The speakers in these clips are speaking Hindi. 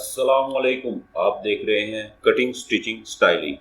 अस्सलामुअलैकुम। आप देख रहे हैं cutting stitching styling.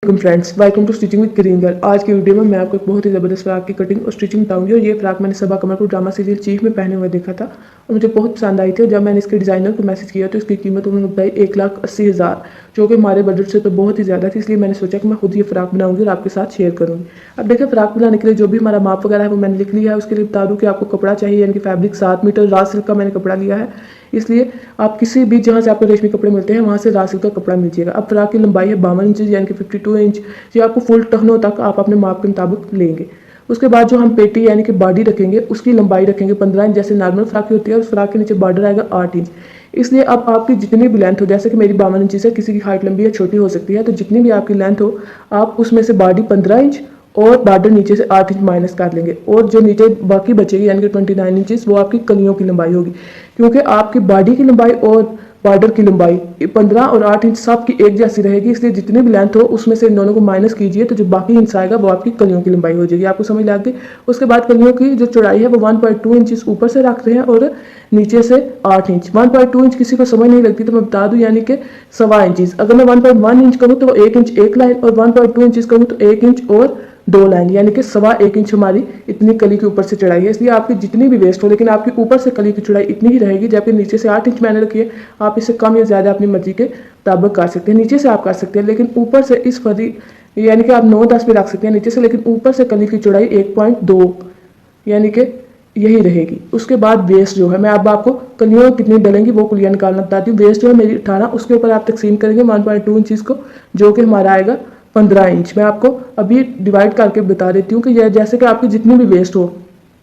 Friends, welcome to stitching with green girl. आज की वीडियो में मैं आपको एक बहुत ही ज़बरदस्त फ्राक की कटिंग और स्टिचिंग बताऊंगी। और ये फ्राक मैंने सबा कमर को ड्रामा सीरियल चीफ में पहने हुए देखा था और मुझे बहुत पसंद आई थी। और जब मैंने इसके डिज़ाइनर को मैसेज किया तो इसकी कीमत उन्होंने बताई 1,80,000, जो कि हमारे बजट से तो बहुत ही ज़्यादा थी। इसलिए मैंने सोचा कि मैं खुद ये फ्राक बनाऊंगी और आपके साथ शेयर करूँगी। अब देखिए, फ्राक बनाने के लिए जो भी हमारा माप वगैरह है वो मैंने लिख लिया है। उसके लिए बता दूँ कि आपको कपड़ा चाहिए, यानी कि फैब्रिक 7 मीटर रा सिल्क का मैंने कपड़ा लिया है। इसलिए आप किसी भी जहाँ से आपको रेशमी कपड़े मिलते हैं वहाँ से रा सिल्क का कपड़ा मिल जाएगा। अब फ्राक की लंबाई है 52 इंच, यानी कि 52 इंच। ये आपको फुल टखनों तक आप अपने माप के मुताबिक लेंगे। उसके बाद जो हम पेटी यानी कि बॉडी रखेंगे उसकी लंबाई रखेंगे 15 इंच, जैसे नॉर्मल फ्राक की होती है। और फ्राक के नीचे बॉर्डर आएगा 8 इंच। इसलिए अब आपकी जितनी भी लेंथ हो, जैसे कि मेरी 52 इंच है, किसी की हाइट लंबी या छोटी हो सकती है, तो जितनी भी आपकी लेंथ हो आप उसमें से बॉडी 15 इंच और बॉर्डर नीचे से 8 इंच माइनस कर लेंगे। और जो नीचे बाकी बचेगी यानी कि 29 इंचेस, वो आपकी कलियों की लंबाई होगी। क्योंकि आपकी बॉडी की लंबाई और बॉर्डर की लंबाई 15 और 8 इंच सब की एक जैसी रहेगी। इसलिए जितनी भी लेंथ हो उसमें से इन दोनों को माइनस कीजिए, तो जो बाकी हिस्सा आएगा वो आपकी कलियों की लंबाई हो जाएगी। आपको समझ लग गई। उसके बाद कलियों की जो चौड़ाई है वो 1.2 इंच ऊपर से रख रहे हैं और नीचे से 8 इंच। 1.2 इंच किसी को समझ नहीं लगती तो मैं बता दूं, यानी कि 1.25 इंच। अगर मैं 1.1 इंच करूँ तो वो 1 इंच एक लाइन, और 1.2 इंच करूँ तो 1 इंच और 2 लाइन, यानी कि 1.25 इंच हमारी इतनी कली के ऊपर से चढ़ाई है। इसलिए आपकी जितनी भी वेस्ट हो, लेकिन आपकी ऊपर से कली की चौड़ाई इतनी ही रहेगी। जबकि नीचे से 8 इंच मैंने रखी है, आप इससे कम या ज़्यादा अपनी मर्जी के मुताबिक कर सकते हैं। नीचे से आप कर सकते हैं, लेकिन ऊपर से इस फरी यानी कि आप 9-10 भी रख सकते हैं नीचे से, लेकिन ऊपर से कली की चौड़ाई 1.2 यानी कि यही रहेगी। उसके बाद वेस्ट जो है, मैं अब आपको कलियों कितनी डलेंगी वो कुलियाँ निकालना बताती हूँ। वेस्ट जो है मेरी 18, उसके ऊपर आप तकसीम करेंगे 1.2 इंच को, जो कि हमारा आएगा 15 इंच। मैं आपको अभी डिवाइड करके बता देती हूँ कि जैसे कि आपकी जितनी भी वेस्ट हो,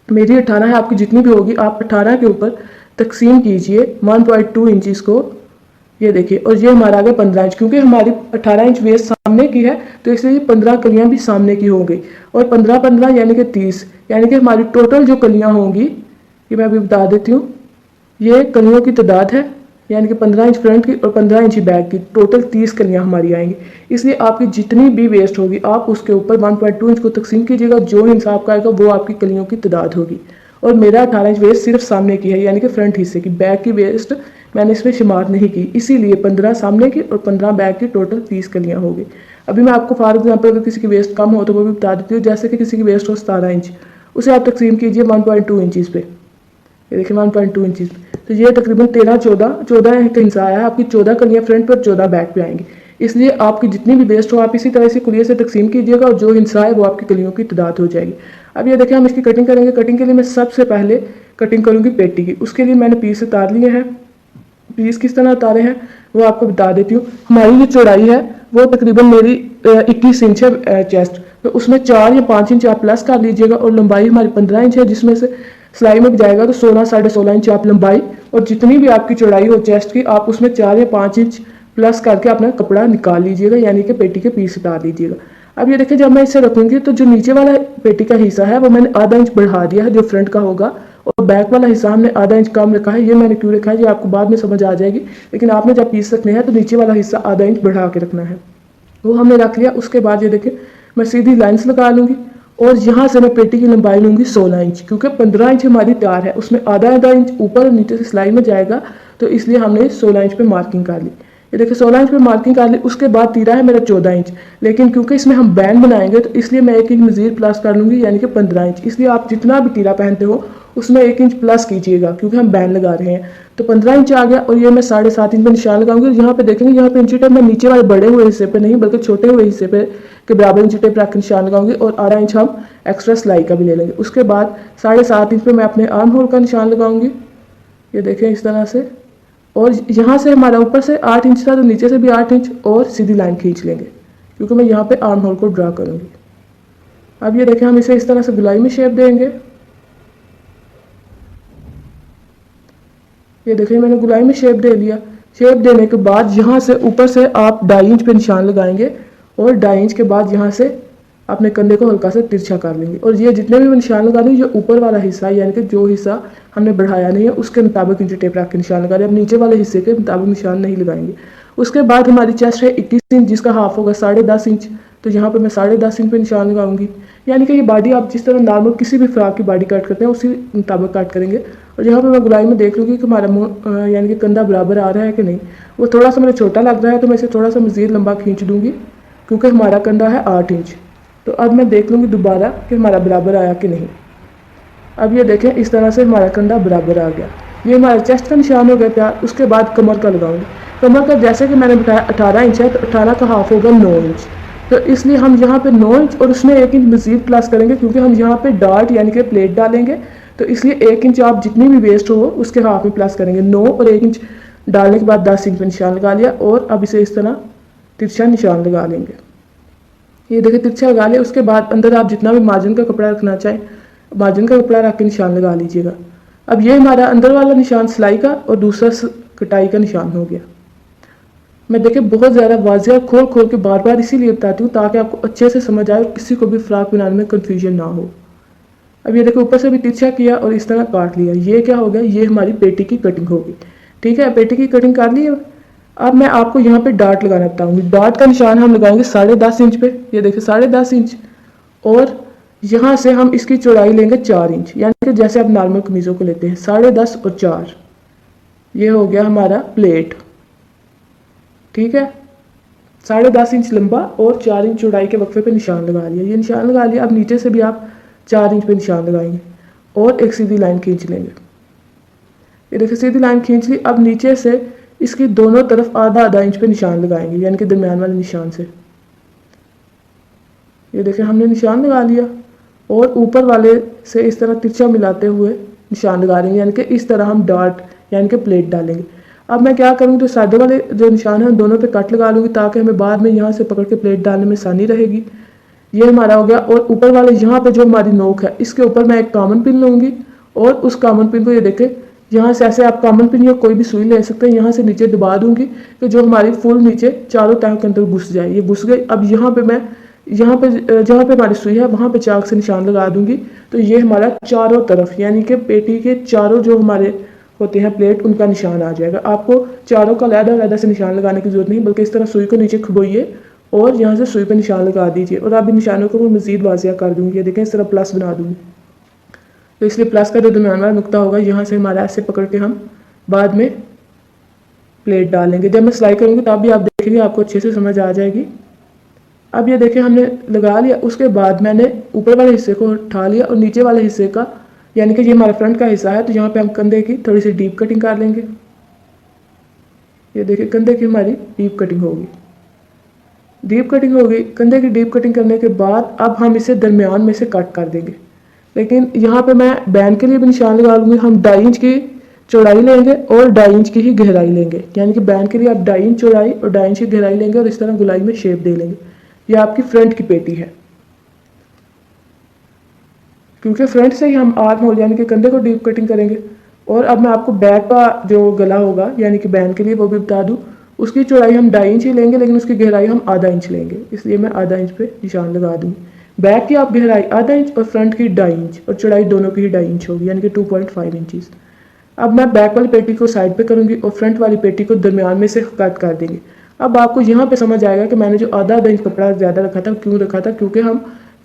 मेरी 18 है, आपकी जितनी भी होगी आप 18 के ऊपर तकसीम कीजिए 1.2 इंच को। ये देखिए, और ये हमारा आ गया 15 इंच। क्योंकि हमारी 18 इंच वेस्ट सामने की है तो इसलिए 15 कलियां भी सामने की हो गई। और 15-15 यानी कि 30, यानी कि हमारी टोटल जो कलियां होंगी, ये मैं अभी बता देती हूँ। ये कलियों की तादाद है, यानी कि 15 इंच फ्रंट की और 15 इंच बैक की, टोटल 30 कलियां हमारी आएंगी। इसलिए आपकी जितनी भी वेस्ट होगी आप उसके ऊपर 1.2 इंच को तकसीम कीजिएगा। जो हिस्सा आपका आएगा वो आपकी कलियों की तादाद होगी। और मेरा 18 इंच वेस्ट सिर्फ सामने की है, यानी कि फ्रंट हिस्से की। बैक की वेस्ट मैंने इसमें शुमार नहीं की, इसीलिए 15 सामने की और 15 बैक की, टोटल 30 कलियाँ होगी। अभी मैं आपको फॉर एग्जाम्पल अगर किसी की वेस्ट कम हो तो वो भी बता देती हूँ। जैसे कि किसी की वेस्ट हो 17 इंच, उसे आप तकसीम कीजिए 1.2 इंचज़ पे। ये देखिए 1.2 इंचज़, तो ये तकरीबन 13-14 का हिस्सा आया है। आपकी 14 कलियाँ फ्रंट पर 14 बैक पे आएंगी। इसलिए आपकी जितनी भी वेस्ट हो आप इसी तरह से कुलिये से तकसीम कीजिएगा, और जो हिस्सा है वो आपकी कलियों की तादाद हो जाएगी। अब ये देखिए, हम इसकी कटिंग करेंगे। कटिंग के लिए मैं सबसे पहले कटिंग करूँगी पेटी की। उसके लिए मैंने पीस उतार लिए हैं। पीस किस तरह उतारे हैं वो आपको बता देती हूँ। हमारी जो चौड़ाई है वो तकरीबन मेरी 21 इंच है चेस्ट, तो उसमें 4 या 5 इंच आप प्लस कर लीजिएगा। और लंबाई हमारी 15 इंच है, जिसमें से सिलाई में जाएगा तो 16-16.5 इंच आप लंबाई, और जितनी भी आपकी चौड़ाई हो चेस्ट की आप उसमें 4 या 5 इंच प्लस करके अपना कपड़ा निकाल लीजिएगा, यानी कि पेटी के पीस उतार लीजिएगा। अब ये देखिए, जब मैं इसे रखूँगी तो जो नीचे वाला पेटी का हिस्सा है वो मैंने आधा इंच बढ़ा दिया है, जो फ्रंट का होगा। और बैक वाला हिस्सा हमने आधा इंच कम रखा है। ये मैंने क्यों रखा है ये आपको बाद में समझ आ जाएगी, लेकिन आपने जब पीस रखने हैं तो नीचे वाला हिस्सा आधा इंच बढ़ा के रखना है। वो हमने रख लिया। उसके बाद ये देखिए, मैं सीधी लाइन्स लगा लूँगी और यहाँ से मैं पेटी की लंबाई लूँगी 16 इंच। क्योंकि 15 इंच हमारी तैयार है, उसमें आधा इंच ऊपर और नीचे से सिलाई में जाएगा, तो इसलिए हमने 16 इंच पे मार्किंग कर ली। ये देखिए 16 इंच पे मार्किंग कर ली। उसके बाद तीरा है मेरा 14 इंच, लेकिन क्योंकि इसमें हम बैंड बनाएंगे तो इसलिए मैं 1 इंच मजीद प्लस कर लूँगी, यानी कि 15 इंच। इसलिए आप जितना भी तीरा पहनते हो उसमें 1 इंच प्लस कीजिएगा, क्योंकि हम बैंड लगा रहे हैं। तो 15 इंच आ गया, और ये मैं 7.5 इंच पे निशान लगाऊंगी। और यहाँ पे देखेंगे, यहाँ पे इंची टेप मैं नीचे वाले बड़े हुए हिस्से पे नहीं बल्कि छोटे हुए हिस्से पे के बराबर इंची टेप रख के निशान लगाऊंगी। और आधा इंच हम एक्स्ट्रा सिलाई का भी ले लेंगे। उसके बाद 7.5 इंच पे मैं अपने आर्म होल का निशान लगाऊंगी। ये देखें इस तरह से। और यहाँ से हमारा ऊपर से 8 इंच था तो नीचे से भी 8 इंच और सीधी लाइन खींच लेंगे, क्योंकि मैं यहाँ पे आर्म होल को ड्रा करूँगी। अब ये देखें, हम इसे इस तरह से गुलाई में शेप देंगे। ये देखिए मैंने गुलाई में शेप दे लिया। शेप देने के बाद यहाँ से ऊपर से आप 2.5 इंच पे निशान लगाएंगे, और 2.5 इंच के बाद यहाँ से अपने कंधे को हल्का से तिरछा कर लेंगे। और ये जितने भी मैं निशान लगा रही हूँ, ये ऊपर वाला हिस्सा यानी कि जो हिस्सा हमने बढ़ाया नहीं है उसके मुताबिक इंची टेप रख के निशान लगा रहे हैं। अब नीचे वाले हिस्से के मुताबिक निशान नहीं लगाएंगे। उसके बाद हमारी चेस्ट है 21 इंच, जिसका हाफ होगा 10.5 इंच। तो यहाँ पे मैं 10.5 इंच पे निशान लगाऊंगी। यानी कि ये बॉडी आप जिस तरह नॉर्मल किसी भी फ्रॉक की बॉडी कट करते हैं उसी मुताबिक कट करेंगे। और यहाँ पे मैं गुलाई में देख लूँगी कि हमारा मुँह यानी कि कंधा बराबर आ रहा है कि नहीं। वो थोड़ा सा मुझे छोटा लग रहा है तो मैं इसे थोड़ा सा मज़ीद लंबा खींच दूँगी, क्योंकि हमारा कंधा है 8 इंच। तो अब मैं देख लूँगी दोबारा कि हमारा बराबर आया कि नहीं। अब ये देखें, इस तरह से हमारा कंधा बराबर आ गया। ये हमारा चेस्ट का निशान हो गया तैयार। उसके बाद कमर का लगाऊंगी। कमर का जैसे कि मैंने बताया 18 इंच है, तो 18 का हाफ होगा 9 इंच। तो इसलिए हम यहाँ पे 9 इंच और उसमें 1 इंच मज़ीद प्लस करेंगे, क्योंकि हम यहाँ पे डार्ट यानी कि प्लेट डालेंगे। तो इसलिए 1 इंच आप जितनी भी वेस्ट हो उसके हाफ में प्लस करेंगे। 9 और 1 इंच डालने के बाद 10 इंच पे निशान लगा लिया और अब इसे इस तरह तिरछा निशान लगा लेंगे। ये देखिए तिरछा लगा लिया। उसके बाद अंदर आप जितना भी मार्जिन का कपड़ा रखना चाहें मार्जिन का कपड़ा रख के निशान लगा लीजिएगा। अब ये हमारा अंदर वाला निशान सिलाई का और दूसरा कटाई का निशान हो गया। मैं देखिए बहुत ज़्यादा वाज़ेह खोल खोल के बार बार इसीलिए बताती हूँ ताकि आपको अच्छे से समझ आए और किसी को भी फ्रॉक बनाने में कन्फ्यूजन ना हो। अब ये देखो ऊपर से भी तिरछा किया और इस तरह काट लिया। ये क्या हो गया, ये हमारी पेटी की कटिंग होगी। ठीक है, पेटी की कटिंग कर ली। अब मैं आपको यहाँ पे डार्ट लगाना बताऊँगी। डार्ट का निशान हम लगाएंगे 10.5 इंच पे। ये देखिए 10.5 इंच, और यहाँ से हम इसकी चौड़ाई लेंगे 4 इंच, यानी कि जैसे आप नॉर्मल कमीज़ों को लेते हैं 10.5 और 4। ये हो गया हमारा प्लेट। ठीक है, 10.5 इंच लंबा और 4 इंच चौड़ाई के वक्फे पे निशान लगा लिया। ये निशान लगा लिया। अब नीचे से भी आप 4 इंच पे निशान लगाएंगे और एक सीधी लाइन खींच लेंगे। ये देखिए सीधी लाइन खींच ली। अब नीचे से इसकी दोनों तरफ आधा आधा इंच पे निशान लगाएंगे, यानी कि दरमियान वाले निशान से। ये देखिए हमने निशान लगा लिया और ऊपर वाले से इस तरह तिरछा मिलाते हुए निशान लगा लेंगे, यानी कि इस तरह हम डार्ट यानी कि प्लेट डालेंगे। अब मैं क्या करूँगी, तो साइडों वाले जो निशान हैं दोनों पे कट लगा लूँगी ताकि हमें बाद में यहाँ से पकड़ के प्लेट डालने में आसानी रहेगी। ये हमारा हो गया। और ऊपर वाले यहाँ पे जो हमारी नोक है इसके ऊपर मैं एक कॉमन पिन लूँगी और उस कॉमन पिन को ये देखें यहाँ से ऐसे आप कॉमन पिन या कोई भी सुई ले सकते हैं, यहाँ से नीचे दबा दूँगी कि जो हमारी फुल नीचे चारों तह के अंदर घुस जाए। ये घुस गई। अब यहाँ पे मैं जहाँ पे हमारी सुई है वहाँ पे चाक से निशान लगा दूंगी। तो ये हमारा चारों तरफ यानी कि पेटी के चारों जो हमारे होते हैं प्लेट उनका निशान आ जाएगा। आपको चारों का अलग-अलग से निशान लगाने की ज़रूरत नहीं, बल्कि इस तरह सुई को नीचे खबोइए और यहाँ से सुई पे निशान लगा दीजिए। और अब इन निशानों को मैं मज़ीद वाज़िया कर दूँगी। ये देखें इस तरह प्लस बना दूँगी। तो इसलिए प्लस का जो दरमियान वाला नुकता होगा यहाँ से हमारा ऐसे पकड़ के हम बाद में प्लेट डालेंगे। जब मैं सिलाई करूँगी तब भी आप देखेंगे, आपको अच्छे से समझ आ जाएगी। अब ये देखिए हमने लगा लिया। उसके बाद मैंने ऊपर वाले हिस्से को उठा लिया और नीचे वाले हिस्से का यानी कि ये हमारा फ्रंट का हिस्सा है, तो यहाँ पे हम कंधे की थोड़ी सी डीप कटिंग कर लेंगे। ये देखिए कंधे की हमारी डीप कटिंग होगी। डीप कटिंग हो गई। कंधे की डीप कटिंग करने के बाद अब हम इसे दरमियान में से कट कर देंगे। लेकिन यहाँ पे मैं बैन के लिए भी निशान लगा लूँगी। हम 2.5 इंच की चौड़ाई लेंगे और 2.5 इंच की ही गहराई लेंगे, यानी कि बैन के लिए आप 2.5 इंच चौड़ाई और 2.5 इंच की गहराई लेंगे और इस तरह गुलाई में शेप दे लेंगे। यह आपकी फ्रंट की पेटी है, क्योंकि फ्रंट से ही हम आर्म होल यानी कि कंधे को डीप कटिंग करेंगे। और अब मैं आपको बैक का जो गला होगा यानी कि बैन के लिए वो भी बता दूं। उसकी चौड़ाई हम 2.5 इंच ही लेंगे, लेकिन उसकी गहराई हम आधा इंच लेंगे, इसलिए मैं आधा इंच पे निशान लगा दूंगी। बैक की आप गहराई आधा इंच और फ्रंट की 2.5 इंच और चौड़ाई दोनों की ही 2.5 इंच होगी, यानी कि 2.5 इंचज़। अब मैं बैक वाली पेटी को साइड पे करूँगी और फ्रंट वाली पेटी को दरमियान में से कट कर देंगे। अब आपको यहाँ पे समझ आएगा कि मैंने जो आधा इंच कपड़ा ज़्यादा रखा था क्यों रखा था, क्योंकि हम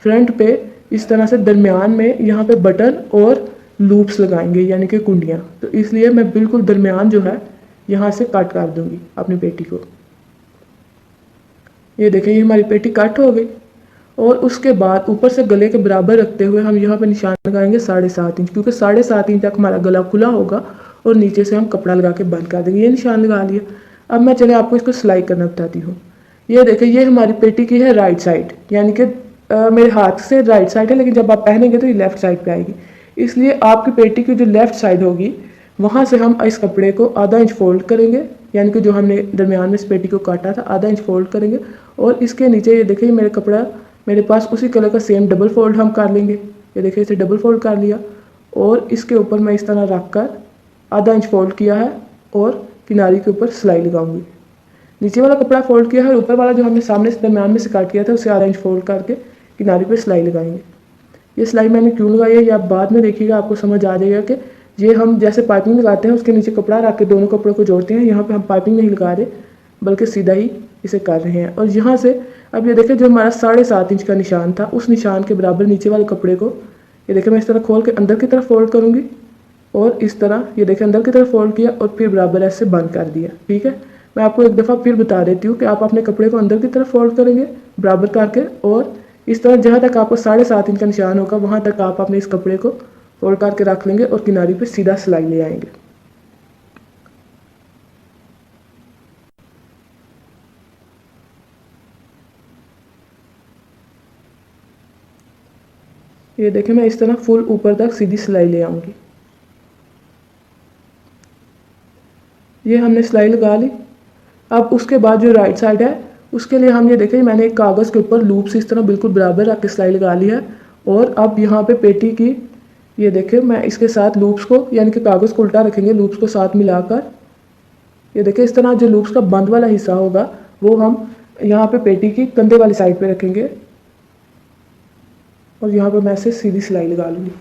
फ्रंट पे इस तरह से दरमियान में यहाँ पे बटन और लूप्स लगाएंगे यानी कि कुंडियाँ। तो इसलिए मैं बिल्कुल दरमियान जो है यहाँ से कट कर दूँगी अपनी पेटी को। ये देखिए ये हमारी पेटी कट हो गई। और उसके बाद ऊपर से गले के बराबर रखते हुए हम यहाँ पे निशान लगाएंगे 7.5 इंच, क्योंकि 7.5 इंच तक हमारा गला खुला होगा और नीचे से हम कपड़ा लगा के बंद कर देंगे। ये निशान लगा लिया। अब मैं चले आपको इसको सिलाई करना बताती हूँ। ये देखिए ये हमारी पेटी की है राइट साइड, यानी कि मेरे हाथ से राइट साइड है, लेकिन जब आप पहनेंगे तो ये लेफ्ट साइड पे आएगी। इसलिए आपकी पेटी की जो लेफ्ट साइड होगी वहाँ से हम इस कपड़े को आधा इंच फोल्ड करेंगे, यानी कि जो हमने दरमियान में इस पेटी को काटा था आधा इंच फोल्ड करेंगे। और इसके नीचे ये देखिए मेरे कपड़ा मेरे पास उसी कलर का सेम डबल फोल्ड हम कर लेंगे। ये देखिए इसे डबल फोल्ड कर लिया और इसके ऊपर मैं इस तरह रख कर आधा इंच फोल्ड किया है और किनारे के ऊपर सिलाई लगाऊंगी। नीचे वाला कपड़ा फोल्ड किया है और ऊपर वाला जो हमने सामने से दरमियान में से काट किया था उसे आधा इंच फोल्ड करके किनारे पे सिलाई लगाएंगे। ये सिलाई मैंने क्यों लगाई है ये आप बाद में देखिएगा, आपको समझ आ जाएगा कि ये हम जैसे पाइपिंग लगाते हैं उसके नीचे कपड़ा रख के दोनों कपड़ों को जोड़ते हैं। यहाँ पे हम पाइपिंग नहीं लगा रहे, बल्कि सीधा ही इसे कर रहे हैं। और यहाँ से अब ये देखें, जो हमारा 7.5 इंच का निशान था, उस निशान के बराबर नीचे वाले कपड़े को ये देखें मैं इस तरह खोल के अंदर की तरफ फोल्ड करूँगी और इस तरह ये देखें अंदर की तरफ फोल्ड किया और फिर बराबर ऐसे बंद कर दिया। ठीक है, मैं आपको एक दफ़ा फिर बता देती हूँ कि आप अपने कपड़े को अंदर की तरफ फोल्ड करेंगे बराबर करके, और इस तरह जहाँ तक आपको 7.5 इंच का निशान होगा वहाँ तक आप अपने इस कपड़े को फोल्ड करके रख लेंगे और किनारी पे सीधा सिलाई ले आएंगे। ये देखें मैं इस तरह फुल ऊपर तक सीधी सिलाई ले आऊँगी। ये हमने सिलाई लगा ली। अब उसके बाद जो राइट साइड है उसके लिए हम ये देखें मैंने एक कागज़ के ऊपर लूप से इस तरह बिल्कुल बराबर रख के सिलाई लगा ली है। और अब यहाँ पे पेटी की ये देखें मैं इसके साथ लूप्स को यानी कि कागज़ को उल्टा रखेंगे, लूप्स को साथ मिलाकर ये देखें इस तरह जो लूप्स का बंद वाला हिस्सा होगा वो हम यहाँ पे पेटी की कंधे वाली साइड पे रखेंगे और यहाँ पे मैं इसे सीधी सिलाई लगा लूँगी।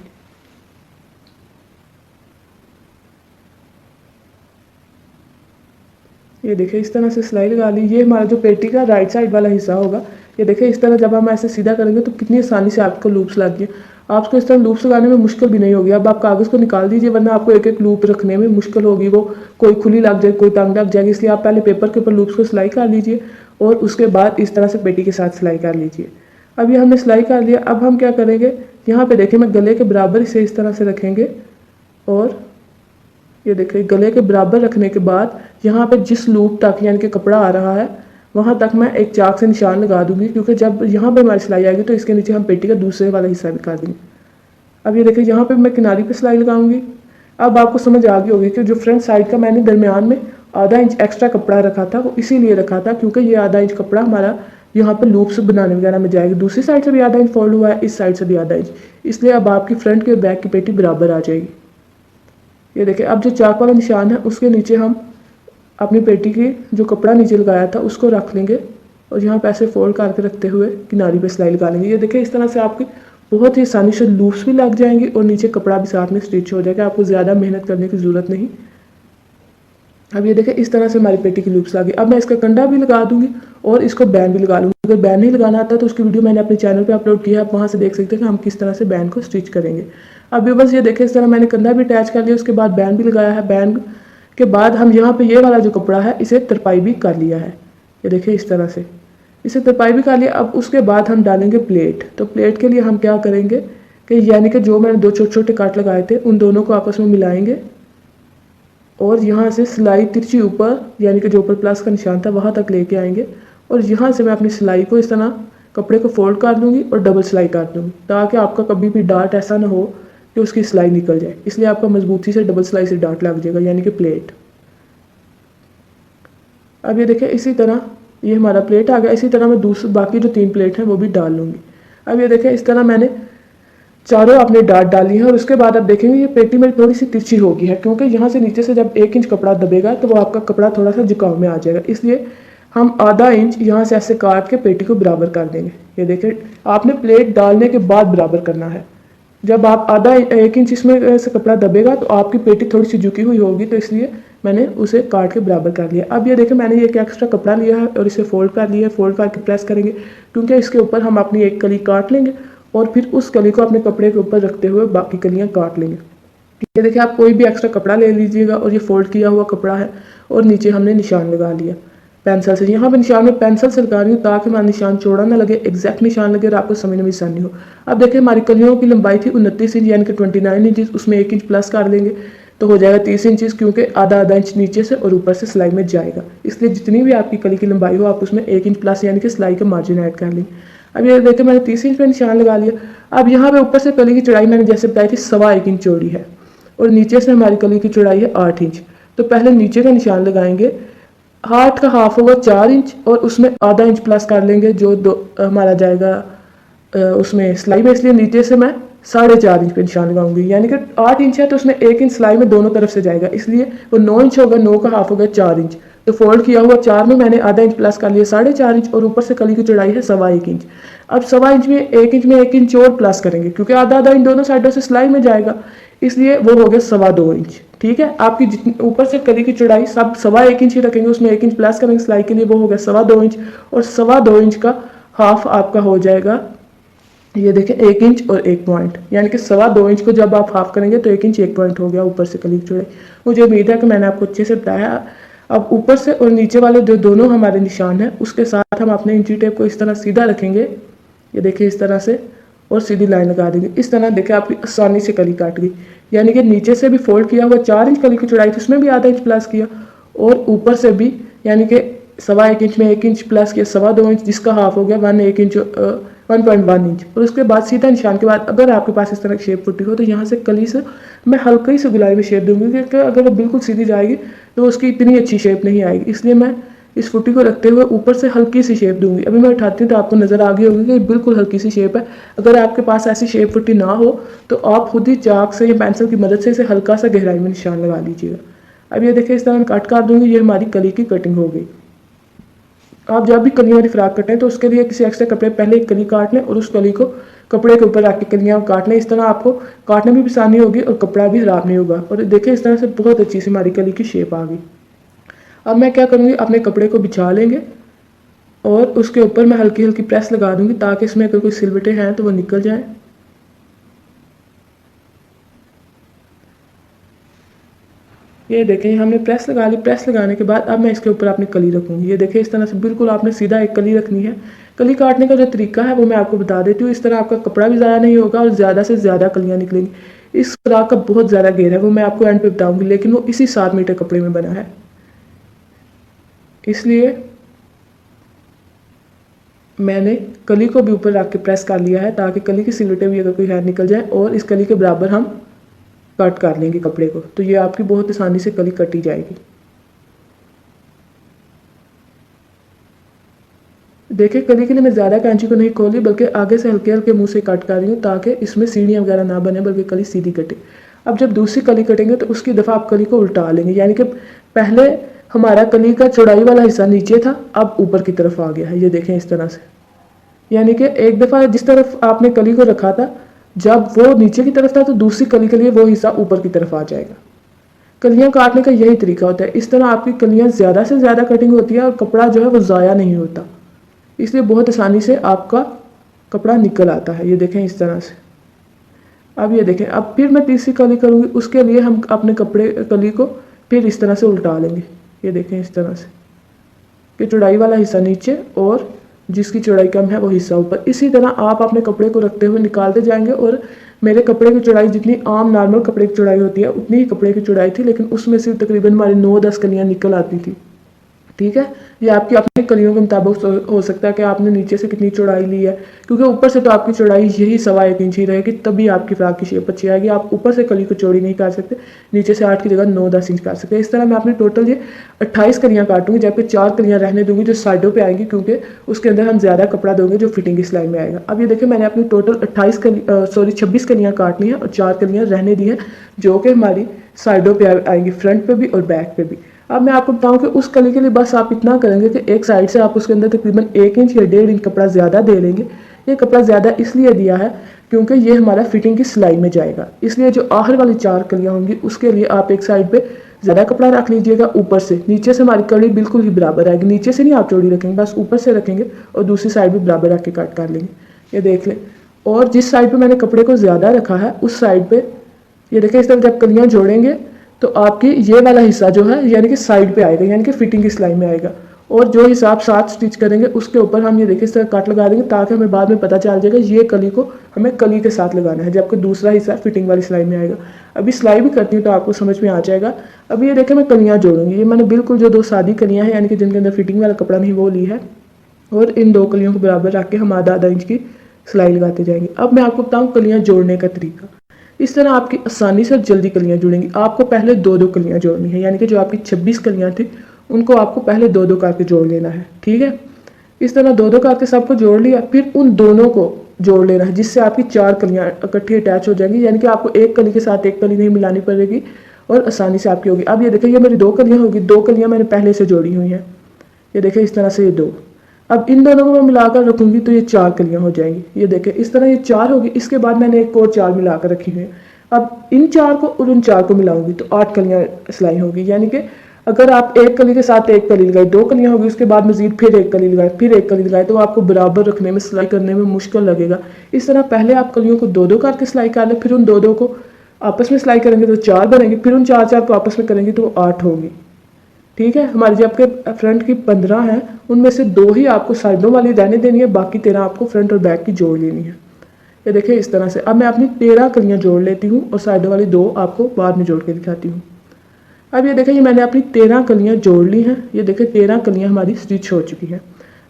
ये देखिए इस तरह से सिलाई लगा ली। ये हमारा जो पेटी का राइट साइड वाला हिस्सा होगा। ये देखिए इस तरह जब हम ऐसे सीधा करेंगे तो कितनी आसानी से आपको लूप्स लग गए। आपको इस तरह लूप्स लगाने में मुश्किल भी नहीं होगी। अब आप कागज़ को निकाल दीजिए, वरना आपको एक एक लूप रखने में मुश्किल होगी, वो कोई खुली लग जाए कोई तंग लग जाएगी। इसलिए आप पहले पेपर के ऊपर लूप्स को सिलाई कर लीजिए और उसके बाद इस तरह से पेटी के साथ सिलाई कर लीजिए। अब ये हमने सिलाई कर लिया। अब हम क्या करेंगे, यहाँ पे देखिए मैं गले के बराबर इसे इस तरह से रखेंगे और ये देखिए गले के बराबर रखने के बाद यहाँ पे जिस लूप तक यानी कि कपड़ा आ रहा है वहाँ तक मैं एक चाक से निशान लगा दूंगी, क्योंकि जब यहाँ पे हमारी सिलाई आएगी तो इसके नीचे हम पेटी का दूसरे वाला हिस्सा भी कर देंगे। अब ये देखिए यहाँ पे मैं किनारी पे सिलाई लगाऊंगी। अब आपको समझ आ गई होगी कि जो फ्रंट साइड का मैंने दरमियान में आधा इंच एक्स्ट्रा कपड़ा रखा था वो इसीलिए रखा था क्योंकि ये आधा इंच कपड़ा हमारा यहाँ पे लूप्स बनाने वगैरह में जाएगी। दूसरी साइड से भी आधा इंच फोल्ड हुआ है, इस साइड से भी आधा इंच, इसलिए अब आपकी फ्रंट के बैक की पेटी बराबर आ जाएगी। ये देखिए अब जो चाक वाला निशान है उसके नीचे हम अपनी पेटी की जो कपड़ा नीचे लगाया था उसको रख लेंगे और यहाँ पे ऐसे फोल्ड करके रखते हुए किनारी पे सिलाई लगा लेंगे। ये देखिए इस तरह से आपकी बहुत ही आसानी से लूप्स भी लग जाएंगी और नीचे कपड़ा भी साथ में स्टिच हो जाएगा। आपको ज़्यादा मेहनत करने की ज़रूरत नहीं। अब ये देखिए इस तरह से हमारी पेटी की लूप्स लगी। अब मैं इसका कंडा भी लगा दूंगी और इसको बैन भी लगा लूँगी। अगर बैन नहीं लगाना आता तो उसकी वीडियो मैंने अपने चैनल पे अपलोड किया है, आप वहाँ से देख सकते हैं कि हम किस तरह से बैन को स्टिच करेंगे। अब बस ये देखिए इस तरह मैंने कंधा भी अटैच कर लिया, उसके बाद बैन भी लगाया है। बैन के बाद हम यहाँ पे ये वाला जो कपड़ा है इसे तरपाई भी कर लिया है। ये देखिए इस तरह से इसे तरपाई भी कर लिया। अब उसके बाद हम डालेंगे प्लेट। तो प्लेट के लिए हम क्या करेंगे कि यानी कि जो मैंने दो छोटे छोटे काट लगाए थे उन दोनों को आपस में मिलाएंगे और यहाँ से सिलाई तिरछी ऊपर यानी कि जो ऊपर प्लस का निशान था वहाँ तक लेके आएंगे और यहाँ से मैं अपनी सिलाई को इस तरह कपड़े को फोल्ड कर दूँगी और डबल सिलाई कर दूँगी, ताकि आपका कभी भी डार्ट ऐसा ना हो कि उसकी सिलाई निकल जाए। इसलिए आपका मजबूती से डबल सिलाई से डार्ट लग जाएगा यानी कि प्लेट। अब ये देखिए इसी तरह ये हमारा प्लेट आ गया। इसी तरह मैं दूसरी बाकी जो 3 प्लेट हैं वो भी डाल लूँगी। अब ये देखिए इस तरह मैंने चारों अपने डार्ट डाली है और उसके बाद आप देखेंगे ये पेटी मेरी थोड़ी सी तिरछी होगी है, क्योंकि यहाँ से नीचे से जब 1 इंच कपड़ा दबेगा तो वो आपका कपड़ा थोड़ा सा झुकाव में आ जाएगा। इसलिए हम आधा इंच यहाँ से ऐसे काट के पेटी को बराबर कर देंगे। ये देखिए आपने प्लेट डालने के बाद बराबर करना है। जब आप आधा 1 इंच इसमें से कपड़ा दबेगा तो आपकी पेटी थोड़ी सी झुकी हुई होगी, तो इसलिए मैंने उसे काट के बराबर कर लिया। अब ये देखिए मैंने ये एक एक्स्ट्रा कपड़ा लिया है और इसे फोल्ड कर लिया है। फोल्ड करके प्रेस करेंगे क्योंकि इसके ऊपर हम अपनी एक कली काट लेंगे और फिर उस कली को अपने कपड़े के ऊपर रखते हुए बाकी कलियाँ काट लेंगे। ये देखिए आप कोई भी एक्स्ट्रा कपड़ा ले लीजिएगा और ये फोल्ड किया हुआ कपड़ा है और नीचे हमने निशान लगा लिया पेंसिल से। यहाँ पे निशान में पेंसिल से लगा रही हूँ ताकि हमारा निशान चौड़ा ना लगे, एग्जैक्ट निशान लगे और आपको समझने में आसानी हो। अब देखिए हमारी कलियों की लंबाई थी 29 इंच यानी कि 29 इंच, उसमें 1 इंच प्लस कर लेंगे तो हो जाएगा 30 इंच, क्योंकि आधा इंच नीचे से और ऊपर से सिलाई में जाएगा। इसलिए जितनी भी आपकी कली की लंबाई हो आप उसमें 1 इंच प्लस यानी कि सिलाई का मार्जिन ऐड कर लेंगे। अब ये देखिए मैंने 30 इंच पे निशान लगा लिया। अब यहाँ पे ऊपर से कली की चौड़ाई मैंने जैसे बताई थी 1.25 इंच चौड़ी है और नीचे से हमारी कली की चौड़ाई है 8 इंच। तो पहले नीचे का निशान लगाएंगे, 8 का हाफ होगा 4 इंच और उसमें आधा इंच प्लस कर लेंगे जो हमारा जाएगा उसमें सिलाई में। इसलिए नीचे से मैं 4.5 इंच पे निशान लगाऊंगी, यानी कि 8 इंच है तो उसमें 1 इंच सिलाई में दोनों तरफ से जाएगा, इसलिए वो 9 इंच होगा। 9 का हाफ होगा 4 इंच। तो फोल्ड किया हुआ 4 में मैंने आधा इंच प्लस कर लिया 4.5 इंच और ऊपर से कली की चौड़ाई है 1.25 इंच। अब 1.25 इंच में 1 इंच में 1 इंच और प्लस करेंगे क्योंकि आधा इंच दोनों साइडों से सिलाई में जाएगा, इसलिए वो हो गया 2.25 इंच। ठीक है, आपकी जितनी ऊपर से कली की चौड़ाई सब 1.25 इंच ही रखेंगे, उसमें 1 इंच प्लस करेंगे सिलाई के लिए, वो हो गया 2.25 इंच। और 2.25 इंच का हाफ आपका हो जाएगा, ये देखें 1 इंच और 1 पॉइंट, यानी कि 2.25 इंच को जब आप हाफ करेंगे तो 1 इंच 1 पॉइंट हो गया ऊपर से कली की चौड़ाई। मुझे उम्मीद है कि मैंने आपको अच्छे से बताया। अब ऊपर से और नीचे वाले जो दोनों हमारे निशान हैं उसके साथ हम अपने इंची टेप को इस तरह सीधा रखेंगे, ये देखिए इस तरह से, और सीधी लाइन लगा देंगे। इस तरह देखिए आपकी आसानी से कली काट गई, यानी कि नीचे से भी फोल्ड किया हुआ 4 इंच कली की चौड़ाई थी, उसमें भी आधा इंच प्लस किया, और ऊपर से भी यानी कि 1.25 इंच में 1 इंच प्लस किया, 2.25 इंच, जिसका हाफ हो गया 1 इंच 1.1 इंच। और उसके बाद सीधा निशान के बाद अगर आपके पास इस तरह की शेप पुट्टी हो तो यहाँ से कली से मैं हल्की सी गुलाई में शेप दूंगी, क्योंकि अगर वो बिल्कुल सीधी जाएगी तो उसकी इतनी अच्छी शेप नहीं आएगी। इसलिए मैं इस फुट्टी को रखते हुए ऊपर से हल्की सी शेप दूंगी। अभी मैं उठाती हूँ तो आपको नज़र आ गई होगी कि बिल्कुल हल्की सी शेप है। अगर आपके पास ऐसी शेप फुट्टी ना हो तो आप खुद ही चाक से या पेंसिल की मदद से इसे हल्का सा गहराई में निशान लगा लीजिएगा। अब ये देखिए इस तरह मैं कट कर दूंगी, ये हमारी कली की कटिंग हो गई। आप जब भी कलियों वाली फ्रॉक कटें तो उसके लिए किसी एक्स्ट्रा कपड़े पहले एक कली काट लें और उस कली को कपड़े के ऊपर रख के कलियाँ काट लें। इस तरह आपको काटने में भी आसानी होगी और कपड़ा भी खराब नहीं होगा। और देखिए इस तरह से बहुत अच्छी सी हमारी कली की शेप आ गई। अब मैं क्या करूँगी, अपने कपड़े को बिछा लेंगे और उसके ऊपर मैं हल्की हल्की प्रेस लगा दूंगी ताकि इसमें अगर कोई सिलवटें हैं तो वो निकल जाएं। ये देखें हमने प्रेस लगा ली। प्रेस लगाने के बाद अब मैं इसके ऊपर अपनी कली रखूँगी। ये देखें इस तरह से बिल्कुल आपने सीधा एक कली रखनी है। कली काटने का जो तरीका है वो मैं आपको बता देती हूँ। इस तरह आपका कपड़ा भी ज़्यादा नहीं होगा और ज़्यादा से ज़्यादा कलियाँ निकलेंगी। इस फ्रॉक का बहुत ज़्यादा घेर है, वो मैं आपको एंड पे बताऊँगी, लेकिन वो इसी 7 मीटर कपड़े में बना है, इसलिए मैंने कली को भी ऊपर रख के प्रेस कर लिया है ताकि कली की सिलवटें भी अगर कोई है निकल जाए। और इस कली के बराबर हम कट कर लेंगे कपड़े को, तो ये आपकी बहुत आसानी से कली कटी जाएगी। देखिए कली के लिए मैं ज़्यादा कैंची को नहीं खोली, बल्कि आगे से हल्के हल्के मुंह से कट कर रही हूँ ताकि इसमें सीढ़ियाँ वगैरह ना बने, बल्कि कली सीधी कटे। अब जब दूसरी कली कटेंगे तो उसकी दफ़ा आप कली को उल्टा लेंगे, यानी कि पहले हमारा कली का चौड़ाई वाला हिस्सा नीचे था, अब ऊपर की तरफ आ गया है। ये देखें इस तरह से, यानी कि एक दफ़ा जिस तरफ आपने कली को रखा था जब वो नीचे की तरफ था तो दूसरी कली के लिए वो हिस्सा ऊपर की तरफ आ जाएगा। कलियां काटने का यही तरीका होता है। इस तरह आपकी कलियां ज़्यादा से ज़्यादा कटिंग होती है और कपड़ा जो है वो ज़ाया नहीं होता, इसलिए बहुत आसानी से आपका कपड़ा निकल आता है। ये देखें इस तरह से। अब ये देखें, अब फिर मैं तीसरी कली करूँगी, उसके लिए हम अपने कपड़े कली को फिर इस तरह से उल्टा लेंगे। ये देखें इस तरह से कि चौड़ाई वाला हिस्सा नीचे और जिसकी चौड़ाई कम है वो हिस्सा ऊपर। इसी तरह आप अपने कपड़े को रखते हुए निकालते जाएंगे। और मेरे कपड़े की चौड़ाई जितनी आम नॉर्मल कपड़े की चौड़ाई होती है उतनी ही कपड़े की चौड़ाई थी, लेकिन उसमें से तकरीबन हमारे 9-10 कलियाँ निकल आती थी। ठीक है, ये आपकी अपनी कलियों के मुताबिक हो सकता है कि आपने नीचे से कितनी चौड़ाई ली है, क्योंकि ऊपर से तो आपकी चौड़ाई यही 1.25 इंच ही रहेगी, तभी आपकी फ्रॉक की शेप अच्छी आएगी। आप ऊपर से कली को चौड़ी नहीं कर सकते, नीचे से 8 की जगह 9-10 इंच कर सकते हैं। इस तरह मैं अपनी टोटल ये 28 कलियाँ काटूंगी, जबकि 4 कलियाँ रहने दूंगी जो साइडों पर आएंगी, क्योंकि उसके अंदर हम ज़्यादा कपड़ा देंगे जो फिटिंग की सिलाई में आएगा। अब ये देखिए मैंने अपनी टोटल 26 कलियाँ काटनी है और 4 कलियाँ रहने दी हैं जो कि हमारी साइडों पर आएंगी, फ्रंट पर भी और बैक पर भी। अब मैं आपको बताऊं कि उस कली के लिए बस आप इतना करेंगे कि एक साइड से आप उसके अंदर तकरीबन 1 इंच या 1.5 इंच कपड़ा ज़्यादा दे लेंगे। ये कपड़ा ज़्यादा इसलिए दिया है क्योंकि ये हमारा फिटिंग की सिलाई में जाएगा, इसलिए जो आखिर वाली 4 कलियाँ होंगी उसके लिए आप एक साइड पे ज़्यादा कपड़ा रख लीजिएगा ऊपर से। नीचे से हमारी कली बिल्कुल ही बराबर आएगी, नीचे से नहीं आप चौड़ी रखेंगे, बस ऊपर से रखेंगे और दूसरी साइड भी बराबर रख के कट कर लेंगे। ये देख लें। और जिस साइड पर मैंने कपड़े को ज़्यादा रखा है उस साइड पर ये देखें, इस तरह जब कलियाँ जोड़ेंगे तो आपकी ये वाला हिस्सा जो है यानी कि साइड पे आएगा, यानी कि फिटिंग की सिलाई में आएगा। और जो हिस्सा आप साथ स्टिच करेंगे उसके ऊपर हम ये देखिए इस तरह कट लगा देंगे ताकि हमें बाद में पता चल जाएगा ये कली को हमें कली के साथ लगाना है, जबकि दूसरा हिस्सा फिटिंग वाली सिलाई में आएगा। अभी सिलाई भी करती हूँ तो आपको समझ में आ जाएगा। अभी ये देखें मैं कलियाँ जोड़ूंगी। ये मैंने बिल्कुल जो 2 सादी कलियाँ हैं यानी कि जिनके अंदर फिटिंग वाला कपड़ा नहीं वो ली है, और इन 2 कलियों को बराबर रख के हम आधा इंच की सिलाई लगाते जाएंगे। अब मैं आपको बताऊँ कलियाँ जोड़ने का तरीका। इस तरह आपकी आसानी से जल्दी कलियाँ जुड़ेंगी। आपको पहले 2-2 कलियाँ जोड़नी है, यानी कि जो आपकी 26 कलियाँ थी उनको आपको पहले 2-2 करके जोड़ लेना है। ठीक है, इस तरह 2-2 करके सबको जोड़ लिया, फिर उन दोनों को जोड़ लेना है जिससे आपकी 4 कलियाँ इकट्ठी अटैच हो जाएंगी, यानी कि आपको एक कली के साथ एक कली नहीं मिलानी पड़ेगी और आसानी से आपकी होगी। अब ये देखिए ये मेरी 2 कलियाँ होगी, 2 कलियाँ मैंने पहले से जोड़ी हुई हैं। ये देखिए इस तरह से ये 2। अब इन दोनों को मैं मिलाकर रखूँगी तो ये 4 कलियाँ हो जाएंगी। ये देखें इस तरह ये 4 होगी। इसके बाद मैंने एक और 4 मिलाकर रखी हुई है। अब इन 4 को और उन 4 को मिलाऊंगी तो 8 कलियां सिलाई होगी। यानी कि अगर आप एक कली के साथ एक कली लगाई, 2 कलियां होगी, उसके बाद मजीद फिर एक कली लगाए, फिर एक कली लगाए, तो आपको बराबर रखने में, सिलाई करने में मुश्किल लगेगा। इस तरह पहले आप कलियों को 2-2 करके सिलाई कर लें, फिर उन 2-2 को आपस में सिलाई करेंगे तो 4 बनेंगे, फिर उन 4-4 को आपस में करेंगे तो 8 होगी। ठीक है, हमारी जो आपके फ्रंट की 15 हैं उनमें से 2 ही आपको साइडों वाली रहने देनी है, बाकी 13 आपको फ्रंट और बैक की जोड़ लेनी है। ये देखिए इस तरह से। अब मैं अपनी 13 कलियां जोड़ लेती हूँ और साइडों वाली 2 आपको बाद में जोड़ के दिखाती हूँ। अब ये देखें, ये मैंने अपनी 13 कलियां जोड़ ली हैं। ये देखें 13 कलियां हमारी स्टिच हो चुकी हैं।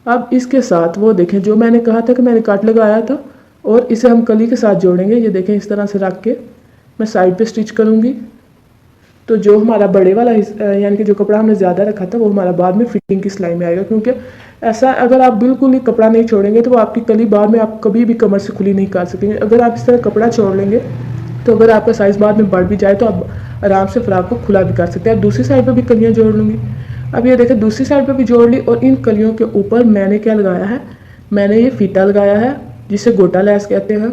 अब इसके साथ वो देखें जो मैंने कहा था कि मैंने कट लगाया था और इसे हम कली के साथ जोड़ेंगे। ये देखें इस तरह से रख के मैं साइड पे स्टिच करूँगी, तो जो हमारा बड़े वाला यानी कि जो कपड़ा हमने ज़्यादा रखा था वो हमारा बाद में फिटिंग की सिलाई में आएगा। क्योंकि ऐसा अगर आप बिल्कुल ही कपड़ा नहीं छोड़ेंगे तो वो आपकी कली बाद में आप कभी भी कमर से खुली नहीं कर सकेंगे। अगर आप इस तरह कपड़ा छोड़ लेंगे तो अगर आपका साइज़ बाद में बढ़ भी जाए तो आप आराम से फ्रॉक को खुला भी कर सकते हैं। अब दूसरी साइड पर भी कलियाँ जोड़ लूँगी। अब ये देखें दूसरी साइड पर भी जोड़ ली और इन कलियों के ऊपर मैंने क्या लगाया है, मैंने ये फीता लगाया है जिसे गोटा लैस कहते हैं।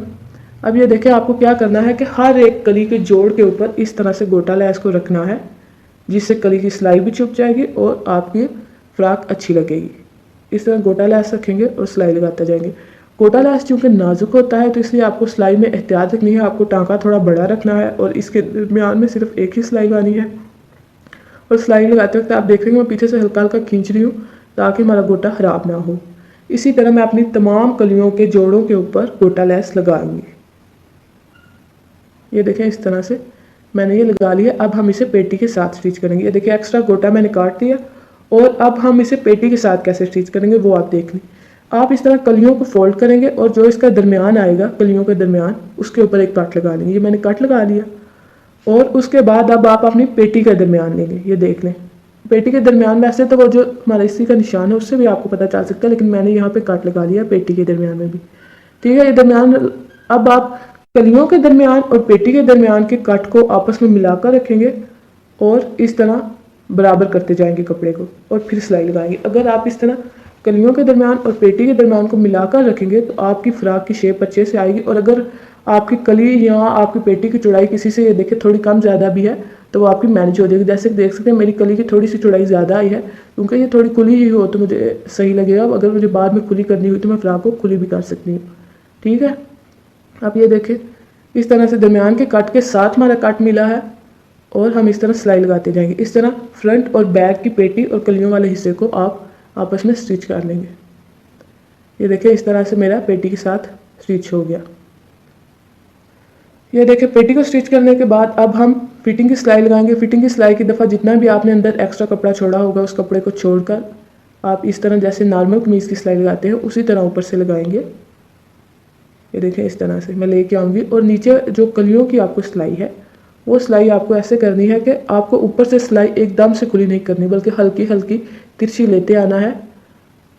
अब ये देखें आपको क्या करना है कि हर एक कली के जोड़ के ऊपर इस तरह से गोटा लैस को रखना है, जिससे कली की सिलाई भी छुप जाएगी और आपकी फ्रॉक अच्छी लगेगी। इस तरह गोटा लैस रखेंगे और सिलाई लगाते जाएंगे। गोटा लैस चूँकि नाजुक होता है तो इसलिए आपको सिलाई में एहतियात रखनी है। आपको टाँका थोड़ा बड़ा रखना है और इसके दरमियान में सिर्फ एक ही सिलाई लगानी है। और सिलाई लगाते वक्त आप देख रहे हैं मैं पीछे से हल्का हल्का खींच रही हूँ ताकि हमारा गोटा ख़राब ना हो। इसी तरह मैं अपनी तमाम कलियों के जोड़ों के ऊपर गोटा लैस लगाऊंगी। ये देखें इस तरह से मैंने ये लगा लिया। अब हम इसे पेटी के साथ स्टिच करेंगे। ये देखिए एक्स्ट्रा गोटा मैंने काट दिया और अब हम इसे पेटी के साथ कैसे स्टिच करेंगे वो आप देख लें। आप इस तरह कलियों को फोल्ड करेंगे और जो इसका दरमियान आएगा कलियों के दरमियान उसके ऊपर एक कट लगा लेंगे। ये मैंने कट लगा लिया और उसके बाद अब आप अपनी पेटी का दरमियान लेंगे। ये देख लें पेटी के दरमियान में, ऐसे तो वो जो हमारा इसी का निशान है उससे भी आपको पता चल सकता है, लेकिन मैंने यहाँ पे कट लगा लिया पेटी के दरमियान में भी। ठीक है, ये दरमियान अब आप कलियों के दरमियान और पेटी के दरमियान के कट को आपस में मिलाकर रखेंगे और इस तरह बराबर करते जाएंगे कपड़े को और फिर सिलाई लगाएंगे। अगर आप इस तरह कलियों के दरमियान और पेटी के दरमियान को मिलाकर रखेंगे तो आपकी फ्रॉक की शेप अच्छे से आएगी। और अगर आपकी कली या आपकी पेटी की चौड़ाई किसी से ये देखे थोड़ी कम ज़्यादा भी है तो वो आपकी मैनेज हो जाएगी। जैसे देख सकते हैं मेरी कली की थोड़ी सी चौड़ाई ज़्यादा आई है, क्योंकि ये थोड़ी खुली ही हो तो मुझे सही लगेगा। अगर मुझे बाद में खुली करनी हुई तो मैं फ्रॉक को खुली भी कर सकती हूँ। ठीक है, आप ये देखें इस तरह से दरमियान के कट के साथ हमारा कट मिला है और हम इस तरह सिलाई लगाते जाएंगे। इस तरह फ्रंट और बैक की पेटी और कलियों वाले हिस्से को आप आपस में स्टिच कर लेंगे। ये देखिए इस तरह से मेरा पेटी के साथ स्टिच हो गया। ये देखिए पेटी को स्टिच करने के बाद अब हम फिटिंग की सिलाई लगाएंगे। फिटिंग की सिलाई की दफ़ा जितना भी आपने अंदर एक्स्ट्रा कपड़ा छोड़ा होगा उस कपड़े को छोड़कर आप इस तरह जैसे नॉर्मल कमीज़ की सिलाई लगाते हैं उसी तरह ऊपर से लगाएंगे। ये देखें इस तरह से मैं लेके आऊँगी और नीचे जो कलियों की आपको सिलाई है वो सिलाई आपको ऐसे करनी है कि आपको ऊपर से सिलाई एकदम से खुली नहीं करनी, बल्कि हल्की हल्की तिरछी लेते आना है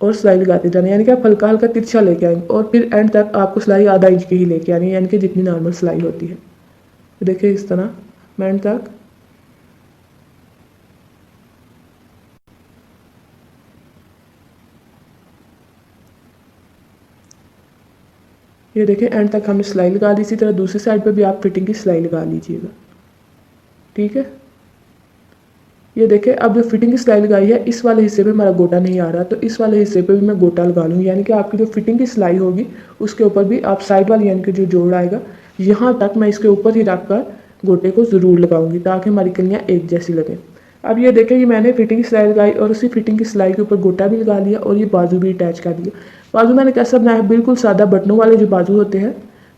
और सिलाई लगाते जाना। यानी कि आप हल्का हल्का तिरछा लेके आएंगे और फिर एंड तक आपको सिलाई आधा इंच की ही लेके आनी है, यानी कि जितनी नॉर्मल सिलाई होती है। देखिए इस तरह मैं एंड तक ये देखें एंड तक हमने सिलाई लगा दी। इसी तरह दूसरी साइड पे भी आप फिटिंग की सिलाई लगा लीजिएगा। ठीक है, ये देखें अब जो फिटिंग की सिलाई लगाई है इस वाले हिस्से पे हमारा गोटा नहीं आ रहा, तो इस वाले हिस्से पे भी मैं गोटा लगा लूँगी। यानी कि आपकी जो फिटिंग की सिलाई होगी उसके ऊपर भी आप साइड वाली यानी कि जो जोड़ आएगा यहाँ तक मैं इसके ऊपर ही रख कर गोटे को ज़रूर लगाऊंगी ताकि हमारी कलियाँ एक जैसी लगें। अब ये देखें कि मैंने फिटिंग की सिलाई लगाई और उसी फिटिंग की सिलाई के ऊपर गोटा भी लगा लिया और ये बाजू भी अटैच कर दिया। बाजू मैंने कैसा बनाया है, बिल्कुल सादा बटनों वाले जो बाजू होते हैं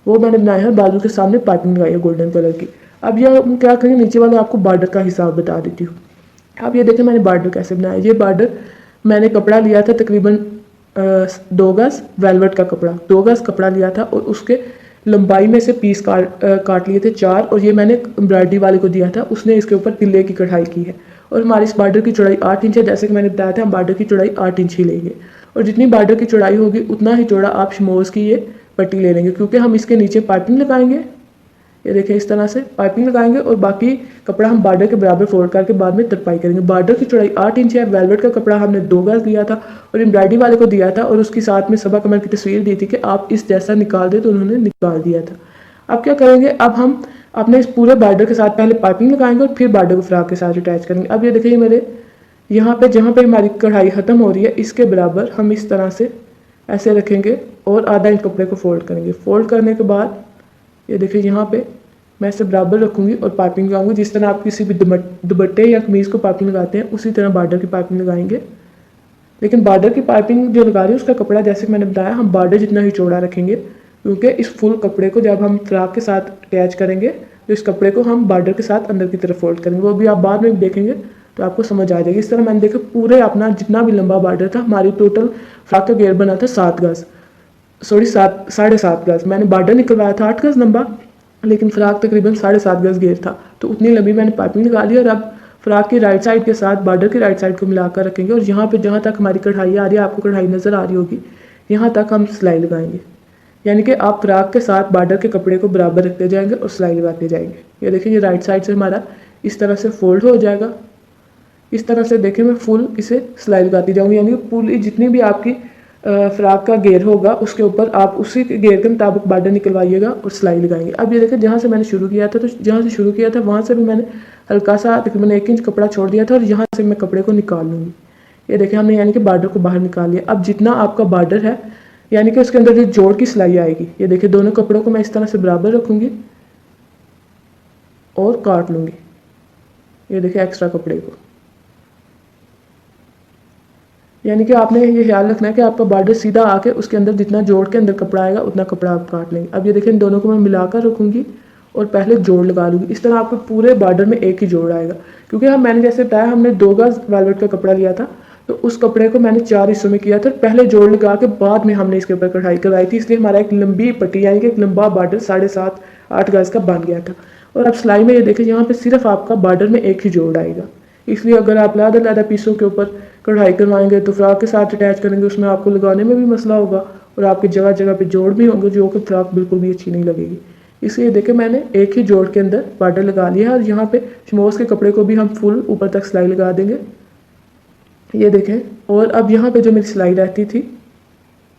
वो मैंने बनाया है। बाजू के सामने पाइपिंग लगाई है गोल्डन कलर की। अब ये क्या करेंगे, नीचे वाले आपको बार्डर का हिसाब बता देती हूँ। अब ये देखें मैंने बार्डर कैसे बनाया। ये बार्डर मैंने कपड़ा लिया था तकरीबन 2 गज वेलवेट का कपड़ा, 2 गज कपड़ा लिया था और उसके लंबाई में से पीस काट लिए थे 4 और ये मैंने एम्ब्रॉयडरी वाले को दिया था, उसने इसके ऊपर तिल्ले की कढ़ाई की है। और हमारी इस बार्डर की चौड़ाई 8 इंच है। जैसे कि मैंने बताया था हम बार्डर की चौड़ाई 8 इंच ही लेंगे और जितनी बार्डर की चौड़ाई होगी उतना ही चौड़ा आप शमोज की ये पट्टी ले लेंगे, क्योंकि हम इसके नीचे पाइपिंग लगाएंगे। ये देखें इस तरह से पाइपिंग लगाएंगे और बाकी कपड़ा हम बार्डर के बराबर फोल्ड करके बाद में तरपाई करेंगे। बार्डर की चौड़ाई 8 इंच है। वेलवेट का कपड़ा हमने 2 गज लिया था और एम्ब्रॉयडरी वाले को दिया था और उसके साथ में सबा कमर की तस्वीर दी थी कि आप इस जैसा निकाल दें, तो उन्होंने निकाल दिया था। अब क्या करेंगे, अब हम आपने इस पूरे बॉर्डर के साथ पहले पाइपिंग लगाएंगे और फिर बॉर्डर को फ्रॉक के साथ अटैच करेंगे। अब ये देखिए मेरे यहाँ पे जहाँ पे हमारी कढ़ाई ख़त्म हो रही है इसके बराबर हम इस तरह से ऐसे रखेंगे और आधा इंच कपड़े को फोल्ड करेंगे। फोल्ड करने के बाद ये देखिए यहाँ पे मैं इसे बराबर रखूँगी और पाइपिंग लगाऊंगी। जिस तरह आप किसी भी दुपट्टे या कमीज़ को पाइपिंग लगाते हैं उसी तरह बॉर्डर की पाइपिंग लगाएंगे। लेकिन बॉर्डर की पाइपिंग जो लगा रही है उसका कपड़ा जैसे मैंने बताया हम बॉर्डर जितना ही चौड़ा रखेंगे, क्योंकि इस फुल कपड़े को जब हम फ्रॉक के साथ अटैच करेंगे तो इस कपड़े को हम बॉर्डर के साथ अंदर की तरफ फोल्ड करेंगे। वो भी आप बाद में देखेंगे तो आपको समझ आ जाएगी। इस तरह मैंने देखा पूरे अपना जितना भी लंबा बॉर्डर था, हमारी टोटल फ्रॉक का घेर बना था 7 गज, सॉरी 7.5 गज। मैंने बॉर्डर निकलवाया था 8 गज लंबा, लेकिन फ्रॉक तकरीबन 7.5 गज घेर था, तो उतनी लंबी मैंने पाइपिंग लगा ली। और अब फ्रॉक की राइट साइड के साथ बॉर्डर की राइट साइड को मिलाकर रखेंगे और यहाँ पे जहाँ तक हमारी कढ़ाई आ रही है, आपको कढ़ाई नज़र आ रही होगी, यहाँ तक हम सिलाई लगाएंगे। यानी कि आप फ्रॉक के साथ बॉर्डर के कपड़े को बराबर रखते जाएंगे और सिलाई लगाते जाएंगे। ये देखिए ये राइट साइड से हमारा इस तरह से फोल्ड हो जाएगा। इस तरह से देखिए मैं फुल इसे सिलाई लगाती जाऊँगी, यानी कि पूरी जितनी भी आपकी फ्रॉक का घेर होगा उसके ऊपर आप उसी घेर के मुताबिक बॉर्डर निकलवाइएगा और सिलाई लगाएंगे। अब ये देखिए जहाँ से मैंने शुरू किया था, तो जहाँ से शुरू किया था वहाँ से भी मैंने हल्का सा तकरीबन 1 इंच कपड़ा छोड़ दिया था और यहाँ से मैं कपड़े को निकाल लूँगी। ये देखिए हमने यानी कि बॉर्डर को बाहर निकाल लिया। अब जितना आपका बॉर्डर है यानी कि उसके अंदर जो जोड़ की सिलाई आएगी, ये देखिए दोनों कपड़ों को मैं इस तरह से बराबर रखूँगी और काट लूँगी। ये देखिए एक्स्ट्रा कपड़े को, यानी कि आपने ये ख्याल रखना है कि आपका बॉर्डर सीधा आके उसके अंदर जितना जोड़ के अंदर कपड़ा आएगा उतना कपड़ा आप काट लेंगे। अब ये देखिए इन दोनों को मैं मिलाकर रखूँगी और पहले जोड़ लगा लूँगी। इस तरह आपको पूरे बॉर्डर में एक ही जोड़ आएगा, क्योंकि मैंने जैसे बताया हमने 2 गज वेलवेट का कपड़ा लिया था, तो उस कपड़े को मैंने 4 हिस्सों में किया था। पहले जोड़ लगा के बाद में हमने इसके ऊपर कढ़ाई करवाई थी, इसलिए हमारा एक लंबी पट्टी यानी कि एक लंबा बॉर्डर 7.5-8 गज का बन गया था। और अब सिलाई में ये देखिए यहाँ पे सिर्फ आपका बॉर्डर में एक ही जोड़ आएगा। इसलिए अगर आप ज़्यादा पीसों के ऊपर कढ़ाई करवाएंगे तो फ्रॉक के साथ अटैच करेंगे, उसमें आपको लगाने में भी मसला होगा और आपकी जगह जगह पे जोड़ भी होंगे, जो कि फ्रॉक बिल्कुल भी अच्छी नहीं लगेगी। इसलिए देखिए मैंने एक ही जोड़ के अंदर बॉर्डर लगा लिया है और यहाँ पे शमोस के कपड़े को भी हम फुल ऊपर तक सिलाई लगा देंगे। ये देखें, और अब यहाँ पे जो मेरी सिलाई रहती थी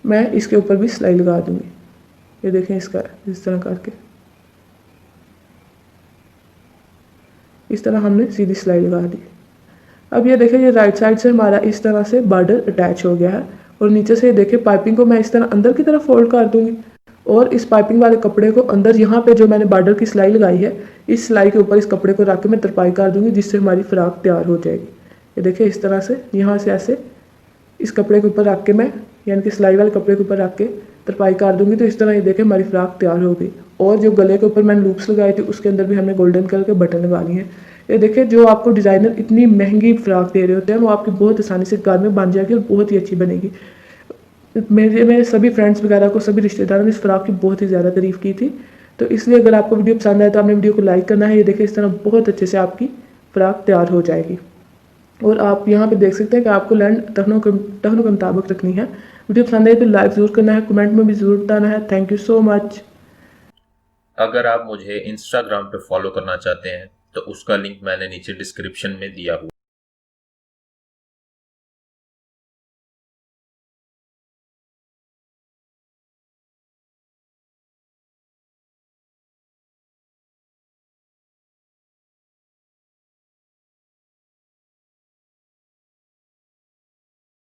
मैं इसके ऊपर भी सिलाई लगा दूँगी। ये देखें इसका इस तरह करके, इस तरह हमने सीधी सिलाई लगा दी। अब ये देखें ये राइट साइड से हमारा इस तरह से बॉर्डर अटैच हो गया है और नीचे से देखिए पाइपिंग को मैं इस तरह अंदर की तरफ फोल्ड कर दूंगी और इस पाइपिंग वाले कपड़े को अंदर यहाँ पे जो मैंने बॉर्डर की सिलाई लगाई है इस सिलाई के ऊपर इस कपड़े को रख के मैं तरपाई कर दूंगी, जिससे हमारी फ्रॉक तैयार हो जाएगी। ये देखिए इस तरह से यहाँ से ऐसे इस कपड़े के ऊपर रख के मैं यानी कि सिलाई वाले कपड़े के ऊपर रख के तरपाई कर दूंगी, तो इस तरह ये देखें हमारी फ्रॉक तैयार हो गई। और जो गले के ऊपर मैंने लूप्स लगाए थे उसके अंदर भी हमने गोल्डन कलर के बटन लगा लिए हैं। ये देखिए जो आपको डिज़ाइनर इतनी महंगी फ्रॉक दे रहे होते हैं वो आपकी बहुत आसानी से घर में बन जाएगी और बहुत ही अच्छी बनेगी। मेरे सभी फ्रेंड्स वगैरह को, सभी रिश्तेदारों ने इस फ्रॉक की बहुत ही ज़्यादा तारीफ़ की थी, तो इसलिए अगर आपको वीडियो पसंद आए तो आपने वीडियो को लाइक करना है। ये देखिए इस तरह बहुत अच्छे से आपकी फ्रॉक तैयार हो जाएगी। और आप यहाँ पे देख सकते हैं कि आपको लेंथ टखनों के मुताबिक रखनी है। वीडियो पसंद आए तो लाइक ज़रूर करना है, कमेंट में भी ज़रूर बताना है। Thank you so much. अगर आप मुझे इंस्टाग्राम पे फॉलो करना चाहते हैं तो उसका लिंक मैंने नीचे डिस्क्रिप्शन में दिया हुआ